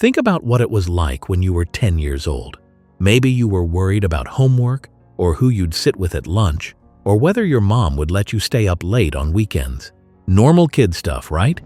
Think about what it was like when you were 10 years old. Maybe you were worried about homework, or who you'd sit with at lunch, or whether your mom would let you stay up late on weekends. Normal kid stuff, right?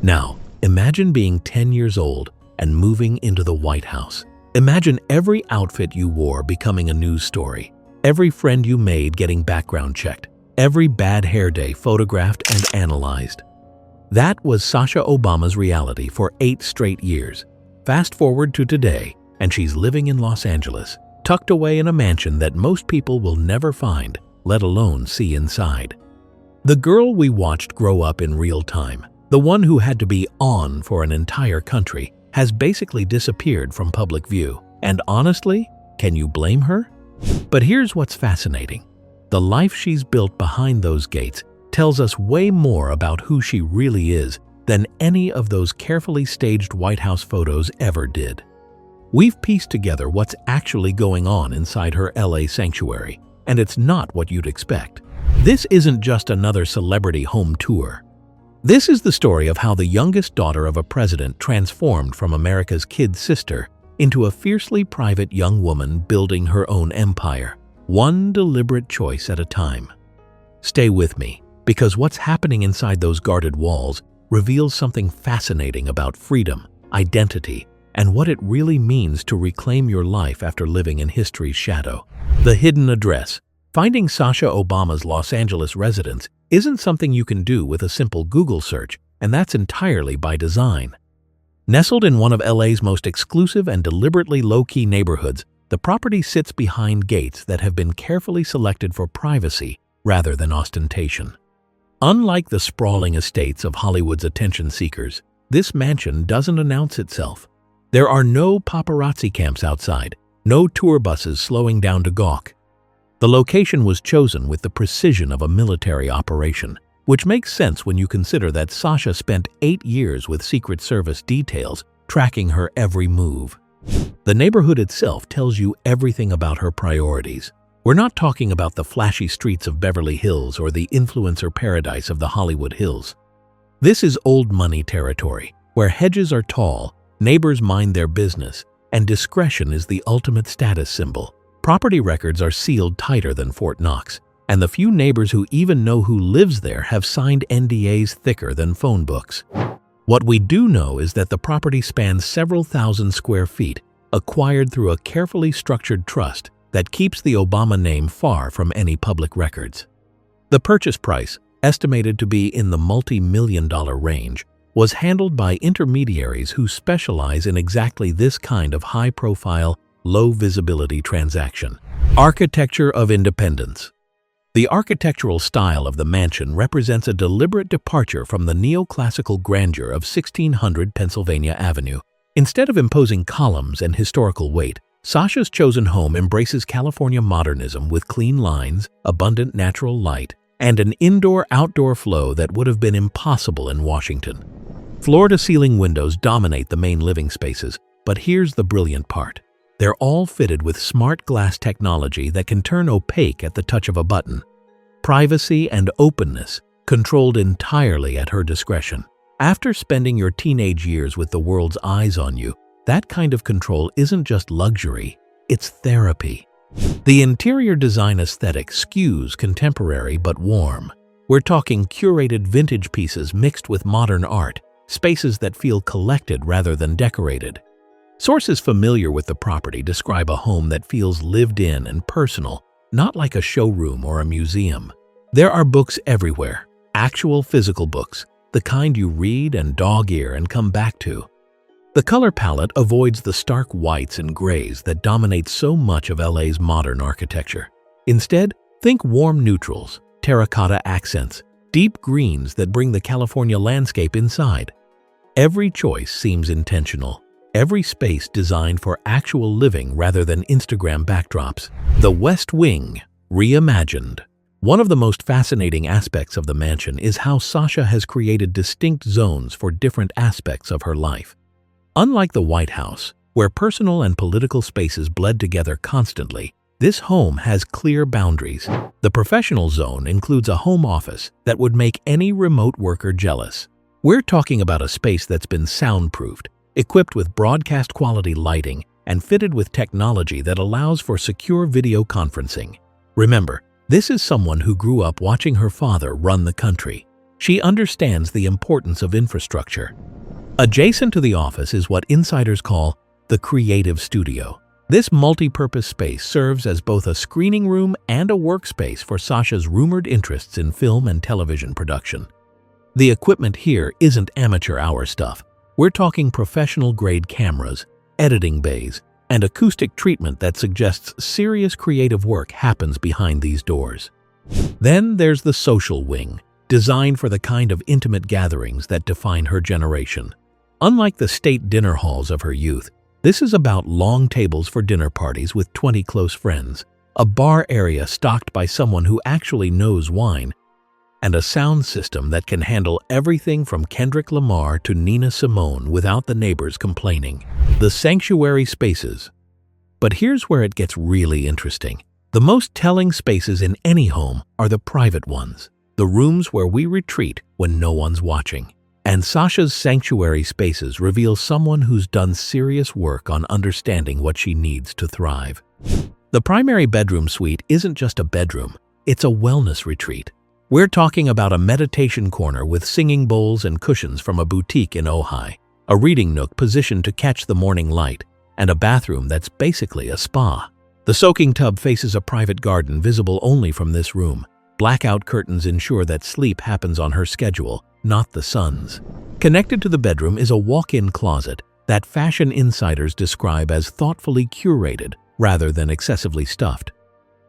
Now, imagine being 10 years old and moving into the White House. Imagine every outfit you wore becoming a news story, every friend you made getting background checked, every bad hair day photographed and analyzed. That was Sasha Obama's reality for 8 straight years. Fast forward to today, and she's living in Los Angeles, tucked away in a mansion that most people will never find, let alone see inside. The girl we watched grow up in real time, the one who had to be on for an entire country, has basically disappeared from public view. And honestly, can you blame her? But here's what's fascinating. The life she's built behind those gates tells us way more about who she really is than any of those carefully staged White House photos ever did. We've pieced together what's actually going on inside her LA sanctuary, and it's not what you'd expect. This isn't just another celebrity home tour. This is the story of how the youngest daughter of a president transformed from America's kid sister into a fiercely private young woman building her own empire, one deliberate choice at a time. Stay with me, because what's happening inside those guarded walls reveals something fascinating about freedom, identity, and what it really means to reclaim your life after living in history's shadow. The hidden address. Finding Sasha Obama's Los Angeles residence isn't something you can do with a simple Google search, and that's entirely by design. Nestled in one of LA's most exclusive and deliberately low-key neighborhoods, the property sits behind gates that have been carefully selected for privacy rather than ostentation. Unlike the sprawling estates of Hollywood's attention seekers, this mansion doesn't announce itself. There are no paparazzi camps outside, no tour buses slowing down to gawk. The location was chosen with the precision of a military operation, which makes sense when you consider that Sasha spent 8 years with Secret Service details tracking her every move. The neighborhood itself tells you everything about her priorities. We're not talking about the flashy streets of Beverly Hills or the influencer paradise of the Hollywood Hills. This is old money territory, where hedges are tall, neighbors mind their business, and discretion is the ultimate status symbol. Property records are sealed tighter than Fort Knox, and the few neighbors who even know who lives there have signed NDAs thicker than phone books. What we do know is that the property spans several thousand square feet, acquired through a carefully structured trust that keeps the Obama name far from any public records. The purchase price, estimated to be in the multi-million-dollar range, was handled by intermediaries who specialize in exactly this kind of high-profile, low-visibility transaction. Architecture of independence. The architectural style of the mansion represents a deliberate departure from the neoclassical grandeur of 1600 Pennsylvania Avenue. Instead of imposing columns and historical weight, Sasha's chosen home embraces California modernism with clean lines, abundant natural light, and an indoor-outdoor flow that would have been impossible in Washington. Floor-to-ceiling windows dominate the main living spaces, but here's the brilliant part. They're all fitted with smart glass technology that can turn opaque at the touch of a button. Privacy and openness, controlled entirely at her discretion. After spending your teenage years with the world's eyes on you, that kind of control isn't just luxury, it's therapy. The interior design aesthetic skews contemporary but warm. We're talking curated vintage pieces mixed with modern art, spaces that feel collected rather than decorated. Sources familiar with the property describe a home that feels lived in and personal, not like a showroom or a museum. There are books everywhere, actual physical books, the kind you read and dog-ear and come back to. The color palette avoids the stark whites and grays that dominate so much of LA's modern architecture. Instead, think warm neutrals, terracotta accents, deep greens that bring the California landscape inside. Every choice seems intentional. Every space designed for actual living rather than Instagram backdrops. The West Wing, Reimagined. One of the most fascinating aspects of the mansion is how Sasha has created distinct zones for different aspects of her life. Unlike the White House, where personal and political spaces bled together constantly, this home has clear boundaries. The professional zone includes a home office that would make any remote worker jealous. We're talking about a space that's been soundproofed, equipped with broadcast-quality lighting and fitted with technology that allows for secure video conferencing. Remember, this is someone who grew up watching her father run the country. She understands the importance of infrastructure. Adjacent to the office is what insiders call the creative studio. This multi-purpose space serves as both a screening room and a workspace for Sasha's rumored interests in film and television production. The equipment here isn't amateur hour stuff. We're talking professional-grade cameras, editing bays, and acoustic treatment that suggests serious creative work happens behind these doors. Then there's the social wing, designed for the kind of intimate gatherings that define her generation. Unlike the state dinner halls of her youth, this is about long tables for dinner parties with 20 close friends, a bar area stocked by someone who actually knows wine, and a sound system that can handle everything from Kendrick Lamar to Nina Simone without the neighbors complaining. The sanctuary spaces. But here's where it gets really interesting. The most telling spaces in any home are the private ones, the rooms where we retreat when no one's watching. And Sasha's sanctuary spaces reveal someone who's done serious work on understanding what she needs to thrive. The primary bedroom suite isn't just a bedroom, it's a wellness retreat. We're talking about a meditation corner with singing bowls and cushions from a boutique in Ojai, a reading nook positioned to catch the morning light, and a bathroom that's basically a spa. The soaking tub faces a private garden visible only from this room. Blackout curtains ensure that sleep happens on her schedule, not the sun's. Connected to the bedroom is a walk-in closet that fashion insiders describe as thoughtfully curated rather than excessively stuffed.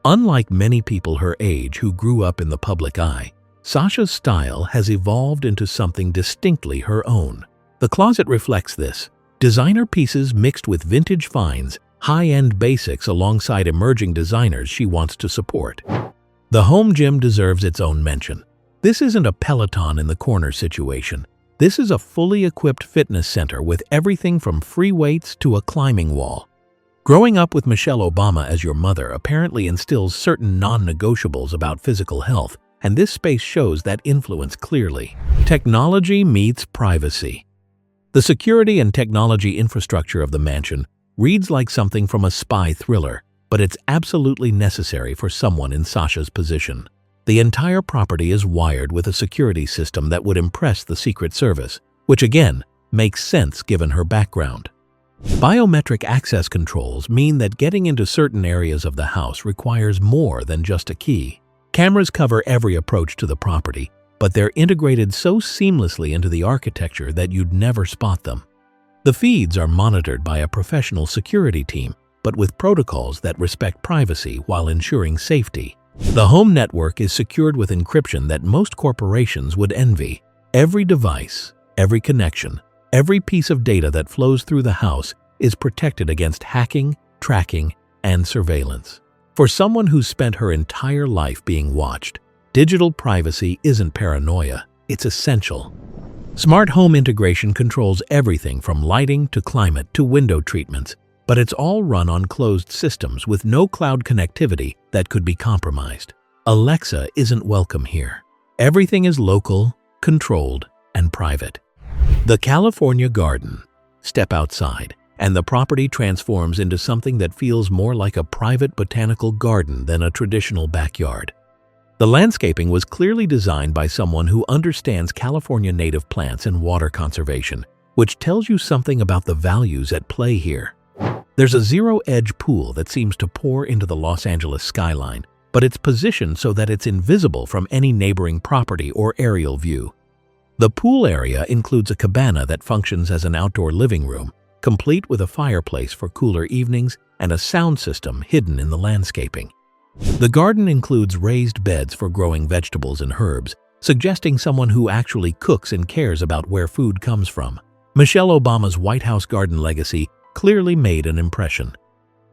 Unlike many people her age who grew up in the public eye, Sasha's style has evolved into something distinctly her own. The closet reflects this. Designer pieces mixed with vintage finds, high-end basics alongside emerging designers she wants to support. The home gym deserves its own mention. This isn't a Peloton in the corner situation. This is a fully equipped fitness center with everything from free weights to a climbing wall. Growing up with Michelle Obama as your mother apparently instills certain non-negotiables about physical health, and this space shows that influence clearly. Technology meets privacy. The security and technology infrastructure of the mansion reads like something from a spy thriller, but it's absolutely necessary for someone in Sasha's position. The entire property is wired with a security system that would impress the Secret Service, which again makes sense given her background. Biometric access controls mean that getting into certain areas of the house requires more than just a key. Cameras cover every approach to the property, but they're integrated so seamlessly into the architecture that you'd never spot them. The feeds are monitored by a professional security team, but with protocols that respect privacy while ensuring safety. The home network is secured with encryption that most corporations would envy. Every device, every connection, every piece of data that flows through the house is protected against hacking, tracking, and surveillance. For someone who's spent her entire life being watched, digital privacy isn't paranoia, it's essential. Smart home integration controls everything from lighting to climate to window treatments, but it's all run on closed systems with no cloud connectivity that could be compromised. Alexa isn't welcome here. Everything is local, controlled, and private. The California garden. Step outside, and the property transforms into something that feels more like a private botanical garden than a traditional backyard. The landscaping was clearly designed by someone who understands California native plants and water conservation, which tells you something about the values at play here. There's a zero-edge pool that seems to pour into the Los Angeles skyline, but it's positioned so that it's invisible from any neighboring property or aerial view. The pool area includes a cabana that functions as an outdoor living room, complete with a fireplace for cooler evenings and a sound system hidden in the landscaping. The garden includes raised beds for growing vegetables and herbs, suggesting someone who actually cooks and cares about where food comes from. Michelle Obama's White House garden legacy clearly made an impression.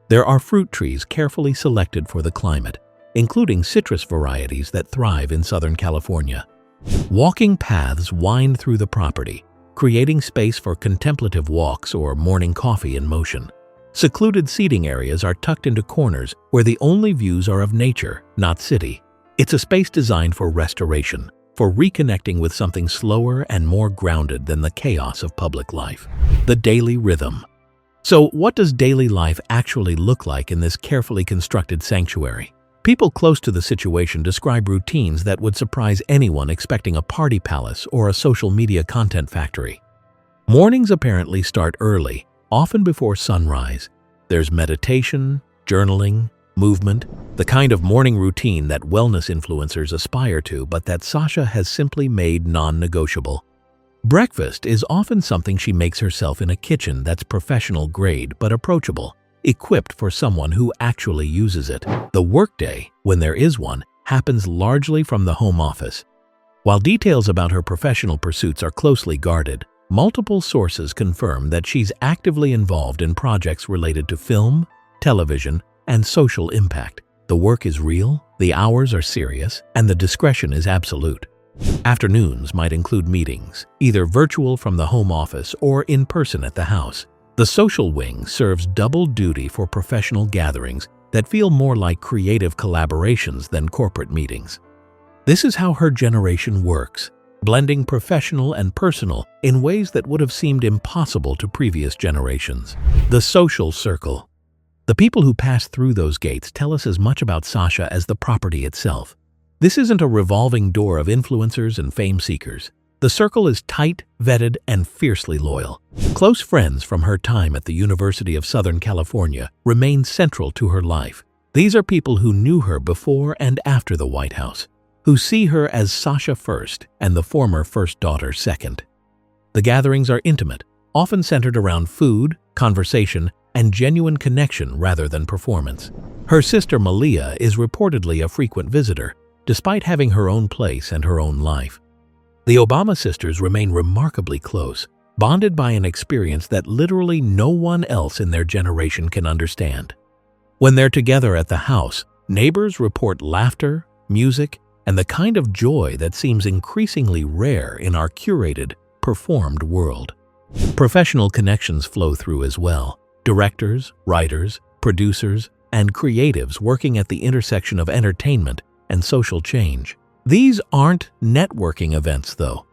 There are fruit trees carefully selected for the climate, including citrus varieties that thrive in Southern California. Walking paths wind through the property, creating space for contemplative walks or morning coffee in motion. Secluded seating areas are tucked into corners where the only views are of nature, not city. It's a space designed for restoration, for reconnecting with something slower and more grounded than the chaos of public life. The daily rhythm. So, what does daily life actually look like in this carefully constructed sanctuary? People close to the situation describe routines that would surprise anyone expecting a party palace or a social media content factory. Mornings apparently start early, often before sunrise. There's meditation, journaling, movement, the kind of morning routine that wellness influencers aspire to, but that Sasha has simply made non-negotiable. Breakfast is often something she makes herself in a kitchen that's professional grade but approachable, equipped for someone who actually uses it. The workday, when there is one, happens largely from the home office. While details about her professional pursuits are closely guarded, multiple sources confirm that she's actively involved in projects related to film, television, and social impact. The work is real, the hours are serious, and the discretion is absolute. Afternoons might include meetings, either virtual from the home office or in person at the house. The social wing serves double duty for professional gatherings that feel more like creative collaborations than corporate meetings. This is how her generation works, blending professional and personal in ways that would have seemed impossible to previous generations. The social circle. The people who pass through those gates tell us as much about Sasha as the property itself. This isn't a revolving door of influencers and fame seekers. The circle is tight, vetted, and fiercely loyal. Close friends from her time at the University of Southern California remain central to her life. These are people who knew her before and after the White House, who see her as Sasha first and the former first daughter second. The gatherings are intimate, often centered around food, conversation, and genuine connection rather than performance. Her sister Malia is reportedly a frequent visitor, despite having her own place and her own life. The Obama sisters remain remarkably close, bonded by an experience that literally no one else in their generation can understand. When they're together at the house, neighbors report laughter, music, and the kind of joy that seems increasingly rare in our curated, performed world. Professional connections flow through as well. Directors, writers, producers, and creatives working at the intersection of entertainment and social change. These aren't networking events, though.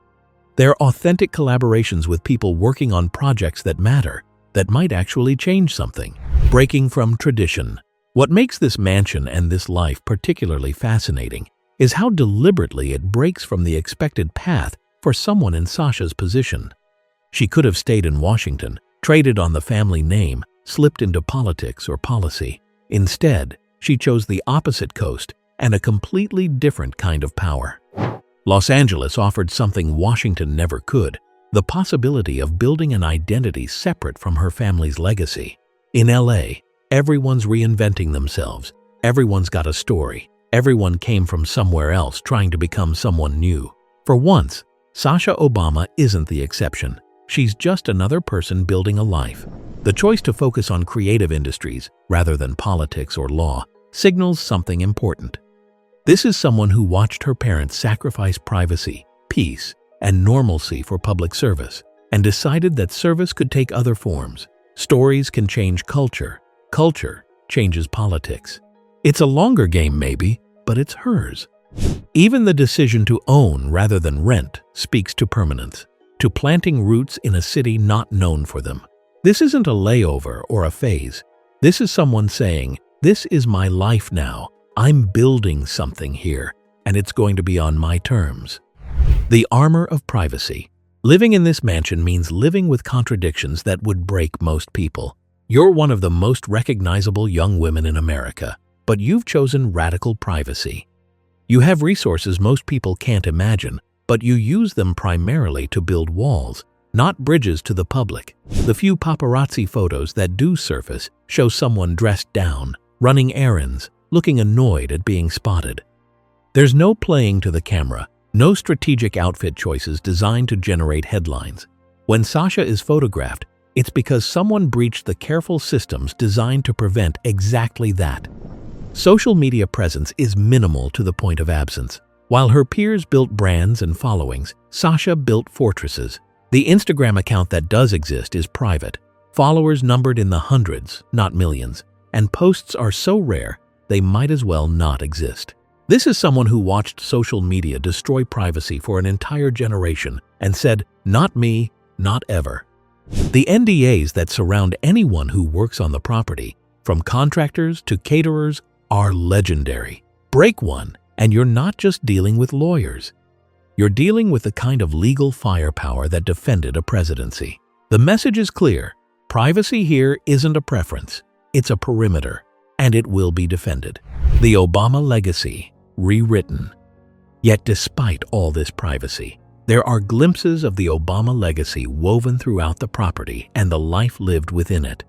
They're authentic collaborations with people working on projects that matter, that might actually change something. Breaking from tradition. What makes this mansion and this life particularly fascinating is how deliberately it breaks from the expected path for someone in Sasha's position. She could have stayed in Washington, traded on the family name, slipped into politics or policy. Instead, she chose the opposite coast and a completely different kind of power. Los Angeles offered something Washington never could, the possibility of building an identity separate from her family's legacy. In LA, everyone's reinventing themselves. Everyone's got a story. Everyone came from somewhere else trying to become someone new. For once, Sasha Obama isn't the exception. She's just another person building a life. The choice to focus on creative industries rather than politics or law signals something important. This is someone who watched her parents sacrifice privacy, peace, and normalcy for public service, and decided that service could take other forms. Stories can change culture. Culture changes politics. It's a longer game maybe, but it's hers. Even the decision to own rather than rent speaks to permanence, to planting roots in a city not known for them. This isn't a layover or a phase. This is someone saying, "This is my life now. I'm building something here, and it's going to be on my terms." The armor of privacy. Living in this mansion means living with contradictions that would break most people. You're one of the most recognizable young women in America, but you've chosen radical privacy. You have resources most people can't imagine, but you use them primarily to build walls, not bridges to the public. The few paparazzi photos that do surface show someone dressed down, running errands, looking annoyed at being spotted. There's no playing to the camera, no strategic outfit choices designed to generate headlines. When Sasha is photographed, it's because someone breached the careful systems designed to prevent exactly that. Social media presence is minimal to the point of absence. While her peers built brands and followings, Sasha built fortresses. The Instagram account that does exist is private, followers numbered in the hundreds, not millions, and posts are so rare they might as well not exist. This is someone who watched social media destroy privacy for an entire generation and said, "Not me, not ever." The NDAs that surround anyone who works on the property, from contractors to caterers, are legendary. Break one, and you're not just dealing with lawyers. You're dealing with the kind of legal firepower that defended a presidency. The message is clear. Privacy here isn't a preference. It's a perimeter, and it will be defended. The Obama legacy, rewritten. Yet despite all this privacy, there are glimpses of the Obama legacy woven throughout the property and the life lived within it.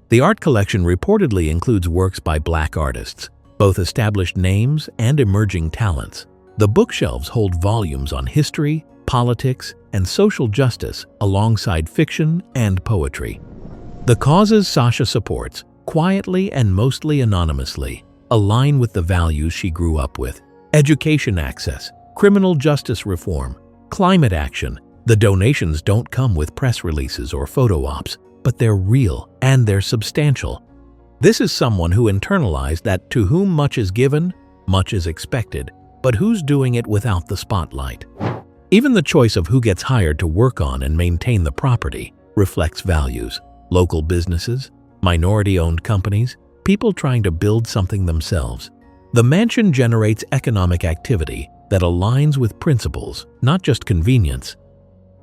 The art collection reportedly includes works by Black artists, both established names and emerging talents. The bookshelves hold volumes on history, politics, and social justice alongside fiction and poetry. The causes Sasha supports, quietly and mostly anonymously, align with the values she grew up with: education access, criminal justice reform, climate action. The donations don't come with press releases or photo ops, but they're real and they're substantial. This is someone who internalized that to whom much is given, much is expected, but who's doing it without the spotlight? Even the choice of who gets hired to work on and maintain the property reflects values. Local businesses, minority-owned companies, people trying to build something themselves. The mansion generates economic activity that aligns with principles, not just convenience.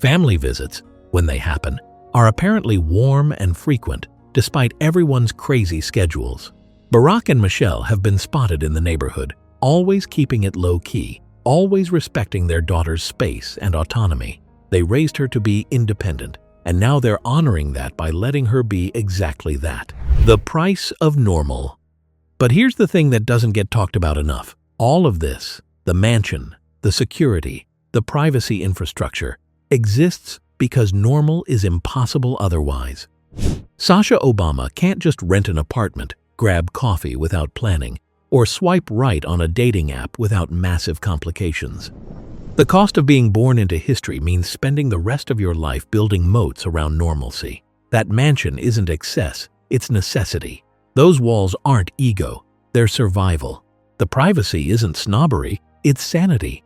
Family visits, when they happen, are apparently warm and frequent, despite everyone's crazy schedules. Barack and Michelle have been spotted in the neighborhood, always keeping it low-key, always respecting their daughter's space and autonomy. They raised her to be independent, and now they're honoring that by letting her be exactly that. The price of normal. But here's the thing that doesn't get talked about enough. All of this, the mansion, the security, the privacy infrastructure, exists because normal is impossible otherwise. Sasha Obama can't just rent an apartment, grab coffee without planning, or swipe right on a dating app without massive complications. The cost of being born into history means spending the rest of your life building moats around normalcy. That mansion isn't excess, it's necessity. Those walls aren't ego, they're survival. The privacy isn't snobbery, it's sanity.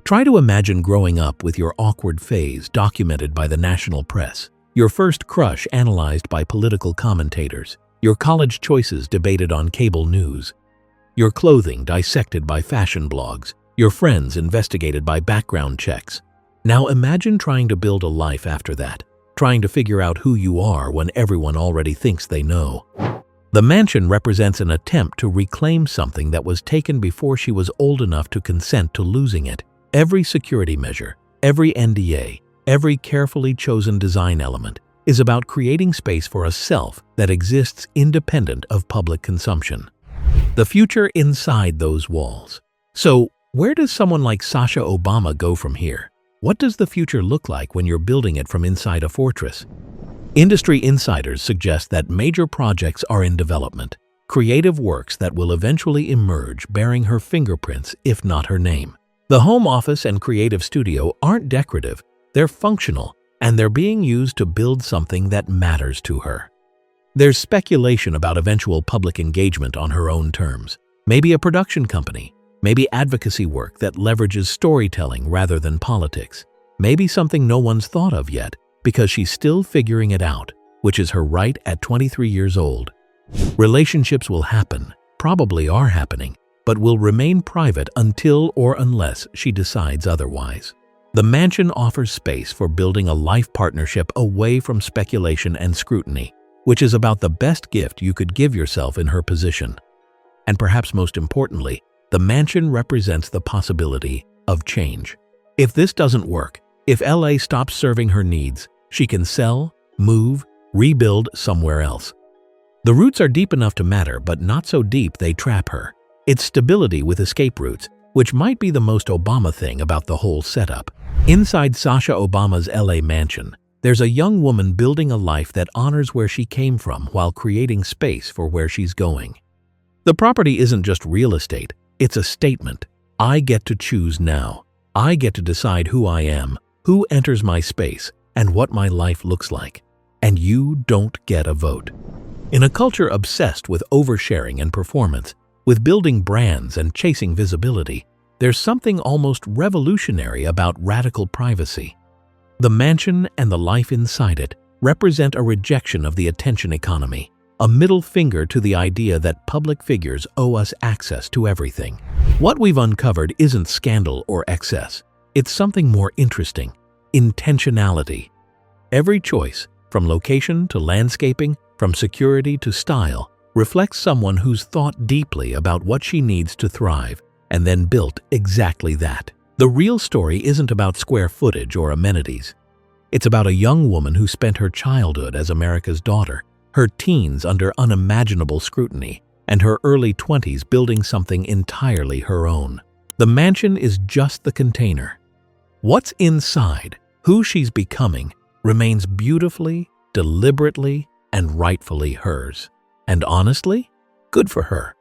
Try to imagine growing up with your awkward phase documented by the national press, your first crush analyzed by political commentators, your college choices debated on cable news, your clothing dissected by fashion blogs, your friends investigated by background checks. Now imagine trying to build a life after that, trying to figure out who you are when everyone already thinks they know. The mansion represents an attempt to reclaim something that was taken before she was old enough to consent to losing it. Every security measure, every NDA, every carefully chosen design element is about creating space for a self that exists independent of public consumption. The future inside those walls. So, where does someone like Sasha Obama go from here? What does the future look like when you're building it from inside a fortress? Industry insiders suggest that major projects are in development, creative works that will eventually emerge bearing her fingerprints, if not her name. The home office and creative studio aren't decorative, they're functional, and they're being used to build something that matters to her. There's speculation about eventual public engagement on her own terms. Maybe a production company, maybe advocacy work that leverages storytelling rather than politics. Maybe something no one's thought of yet, because she's still figuring it out, which is her right at 23 years old. Relationships will happen, probably are happening, but will remain private until or unless she decides otherwise. The mansion offers space for building a life partnership away from speculation and scrutiny, which is about the best gift you could give yourself in her position. And perhaps most importantly, the mansion represents the possibility of change. If this doesn't work, if LA stops serving her needs, she can sell, move, rebuild somewhere else. The roots are deep enough to matter, but not so deep they trap her. It's stability with escape routes, which might be the most Obama thing about the whole setup. Inside Sasha Obama's LA mansion, there's a young woman building a life that honors where she came from while creating space for where she's going. The property isn't just real estate, it's a statement. I get to choose now. I get to decide who I am, who enters my space, and what my life looks like. And you don't get a vote. In a culture obsessed with oversharing and performance, With building brands and chasing visibility, there's something almost revolutionary about radical privacy. The mansion and the life inside it represent a rejection of the attention economy, a middle finger to the idea that public figures owe us access to everything. What we've uncovered isn't scandal or excess. It's something more interesting: intentionality. Every choice, from location to landscaping, from security to style, reflects someone who's thought deeply about what she needs to thrive and then built exactly that. The real story isn't about square footage or amenities. It's about a young woman who spent her childhood as America's daughter, her teens under unimaginable scrutiny, and her early 20s building something entirely her own. The mansion is just the container. What's inside, who she's becoming, remains beautifully, deliberately, and rightfully hers. And honestly, good for her.